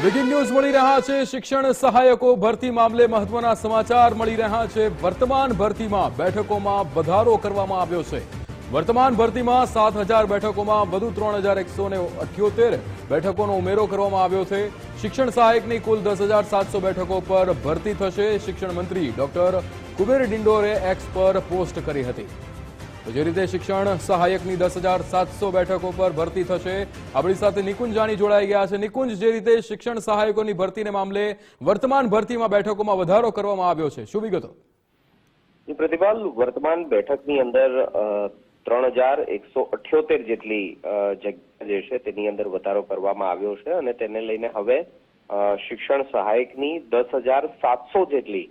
Breaking news મળી રહ્યા છે। શિક્ષણ સહાયકો ભરતી મામલે મહત્વના સમાચાર મળી રહ્યા છે। વર્તમાન ભરતીમાં બેઠકોમાં વધારો કરવામાં આવ્યો છે। વર્તમાન ભરતીમાં 7,000 બેઠકોમાં વધુ 3,178 બેઠકોનો ઉમેરો કરવામાં આવ્યો છે। શિક્ષણ સહાયકની કુલ 10,700 બેઠકો પર ભરતી થશે। શિક્ષણ મંત્રી ડોક્ટર કુબેર ડિંડોરે એક્સ પર પોસ્ટ કરી હતી। જે રીતે શિક્ષણ સહાયકની 10,700 બેઠકો પર ભરતી થશે। આપણી સાથે નિકુંજ જાની જોડાઈ ગયા છે। નિકુંજ, જે રીતે શિક્ષણ સહાયકોની ભરતીને મામલે વર્તમાન ભરતીમાં બેઠકોમાં વધારો કરવામાં આવ્યો છે, શું વિગતો? પ્રતિભાલ, વર્તમાન બેઠકની અંદર 3,178 જેટલી જગ્યા જે છે તેની અંદર વધારો કરવામાં આવ્યો છે અને તેને લઈને હવે શિક્ષણ સહાયકની 10,700 જેટલી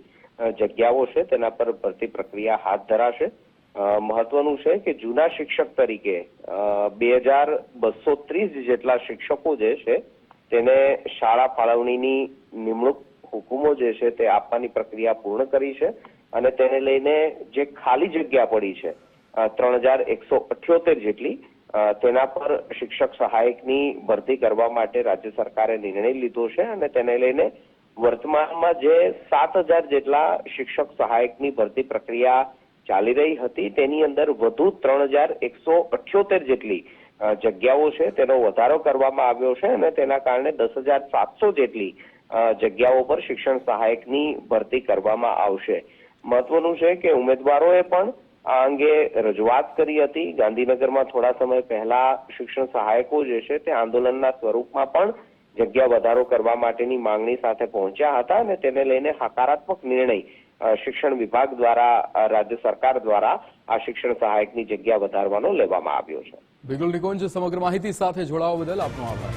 જગ્યાઓ છે તેના પર ભરતી પ્રક્રિયા હાથ ધરાશે। મહત્વનું છે કે જૂના શિક્ષક તરીકે 2,230 જેટલા શિક્ષકો જે છે તેને શાળા ફાળવણીની નિમણૂક હુકુમો જે છે તે આપવાની પ્રક્રિયા પૂર્ણ કરી છે અને તેને લઈને જે ખાલી જગ્યા પડી છે 3,178 જેટલી તેના પર શિક્ષક સહાયકની ભરતી કરવા માટે રાજ્ય સરકારે નિર્ણય લીધો છે અને તેને લઈને વર્તમાનમાં જે 7,000 જેટલા શિક્ષક સહાયકની ભરતી પ્રક્રિયા ચાલી રહી હતી તેની અંદર વધુ 3,178 જેટલી જગ્યાઓ છે તેનો વધારો કરવામાં આવ્યો છે અને તેના કારણે 10,700 જેટલી જગ્યાઓ પર શિક્ષણ સહાયકની ભરતી કરવામાં આવશે। મહત્વનું છે કે ઉમેદવારોએ પણ આ અંગે રજૂઆત કરી હતી। ગાંધીનગરમાં થોડા સમય પહેલા શિક્ષણ સહાયકો જે છે તે આંદોલનના સ્વરૂપમાં પણ જગ્યા વધારો કરવા માટેની માંગણી સાથે પહોંચ્યા હતા અને તેને લઈને હકારાત્મક નિર્ણય શિક્ષણ વિભાગ દ્વારા રાજ્ય સરકાર દ્વારા આ શિક્ષણ સહાયકની જગ્યા વધારવાનો લેવામાં આવ્યો છે। બિલકુલ નિકુંજ, સમગ્ર માહિતી સાથે જોડાવા બદલ આપનો આભાર।